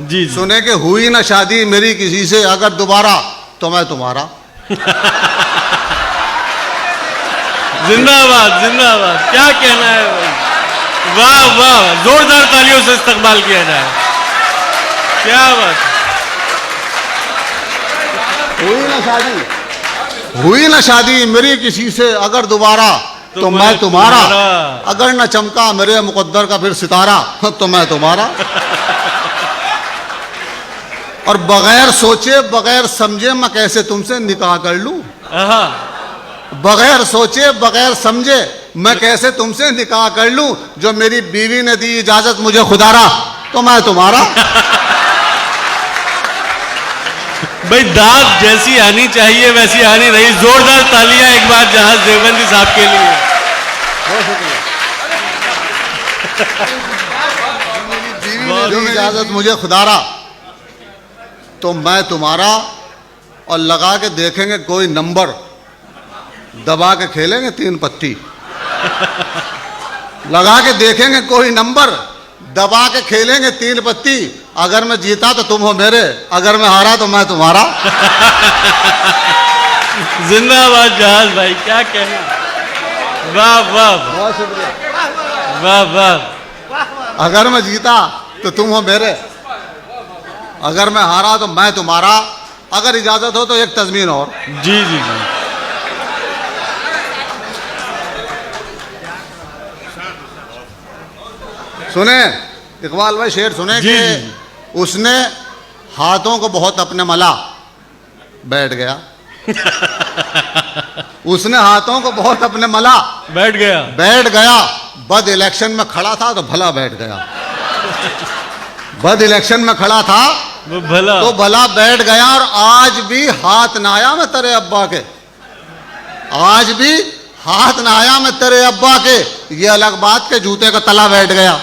जी। सुने कि हुई ना शादी मेरी किसी से, अगर दोबारा तो मैं तुम्हारा। जिंदाबाद जिंदाबाद, क्या कहना है भाई, वाह वाह, जोरदार तालियों से इस्तकबाल किया जाए, क्या बात। हुई ना शादी मेरी किसी से, अगर दोबारा तो मैं तुम्हारा। अगर न चमका मेरे मुकद्दर का फिर सितारा, तो मैं तुम्हारा। और बगैर सोचे बगैर समझे मैं कैसे तुमसे निकाह कर लूं। बगैर सोचे बगैर समझे मैं कैसे तुमसे निकाह कर लूं। जो मेरी बीवी ने दी इजाजत मुझे खुदारा, तो मैं तुम्हारा। भाई दाद जैसी आनी चाहिए वैसी आनी रही। जोरदार तालियां एक बार जहाज देवबंदी साहब के लिए। जो मेरी इजाजत मुझे खुदारा, तो मैं तुम्हारा। और लगा के देखेंगे कोई नंबर, दबा के खेलेंगे 3 पत्ती। लगा के देखेंगे कोई नंबर, दबा के खेलेंगे 3 पत्ती। अगर मैं जीता तो तुम हो मेरे, अगर मैं हारा तो मैं तुम्हारा। जिंदाबाद जहाज भाई, क्या कहना, वाह वाह, बहुत शुक्रिया। वाह वाह। अगर मैं जीता तो तुम हो मेरे, अगर मैं हारा तो मैं तुम्हारा। अगर इजाजत हो तो एक तज़मीन और। जी जी जी। सुने इकबाल भाई, शेर सुने जी, कि जी। उसने हाथों को बहुत अपने मला, बैठ गया। उसने हाथों को बहुत अपने मला, बैठ गया। बद इलेक्शन में खड़ा था तो भला बैठ गया। बद इलेक्शन में खड़ा था वो भला तो भला बैठ गया। और आज भी हाथ ना आया मैं तेरे अब्बा के, आज भी हाथ ना आया मैं तेरे अब्बा के। ये अलग बात के जूते का तला बैठ गया।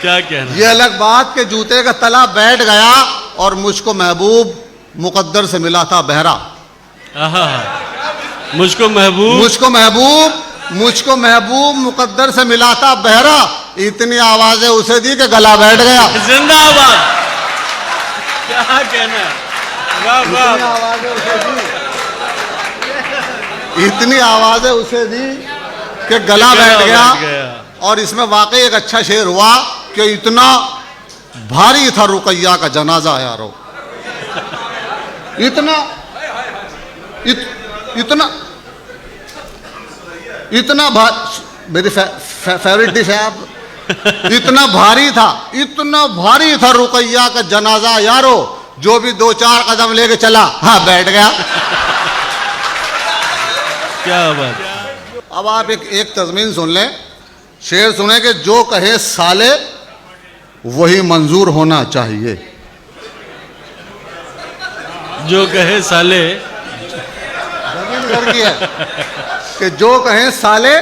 क्या कहना, ये अलग बात के जूते का तला बैठ गया। और मुझको महबूब मुकद्दर से मिला था बहरा। मुझको महबूब मुकद्दर से मिला था बहरा। इतनी आवाजें उसे दी कि गला बैठ गया। जिंदाबाद, क्या कहना, वाह वाह। इतनी आवाजें उसे दी कि गला बैठ गया। और इसमें वाकई एक अच्छा शेर हुआ कि इतना भारी था रुकैया का जनाजा यारो। इतना मेरी फेवरेट डिश है आप। इतना भारी था रुकैया का जनाजा यारो। जो भी 2-4 कदम लेके चला, हाँ बैठ गया। क्या बात। अब आप एक तज़मीन सुन लें। शेर सुने कि जो कहे साले वही मंजूर होना चाहिए। जो कहे साले, की है कि जो कहे साले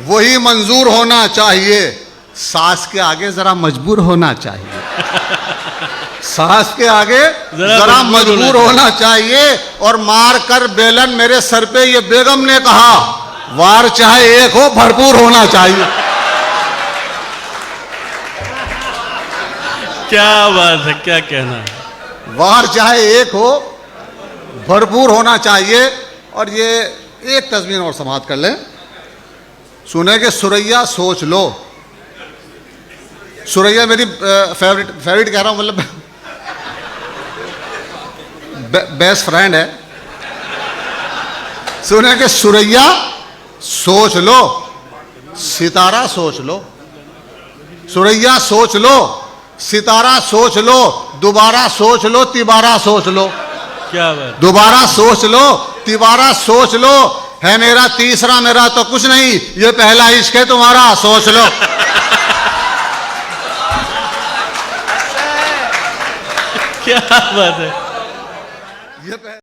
वही मंजूर होना चाहिए। सास के आगे जरा मजबूर होना चाहिए। सास के आगे जरा मजबूर होना चाहिए। और मार कर बेलन मेरे सर पे ये बेगम ने कहा, वार चाहे एक हो भरपूर होना चाहिए। क्या बात है, क्या कहना, वार चाहे एक हो भरपूर होना चाहिए। और ये एक तज़मीन और समाप्त कर लें। सुने कि सुरैया सोच लो। सुरैया मेरी फेवरेट कह रहा हूं, मतलब बेस्ट फ्रेंड है। सुने कि सुरैया सोच लो, सितारा सोच लो। सुरैया सोच लो, सितारा सोच लो, दोबारा सोच लो, तिबारा सोच लो। क्या बात, दोबारा सोच लो, तिबारा सोच लो। है मेरा तीसरा, मेरा तो कुछ नहीं, ये पहला इश्क है तुम्हारा, सोच लो। क्या बात है। ये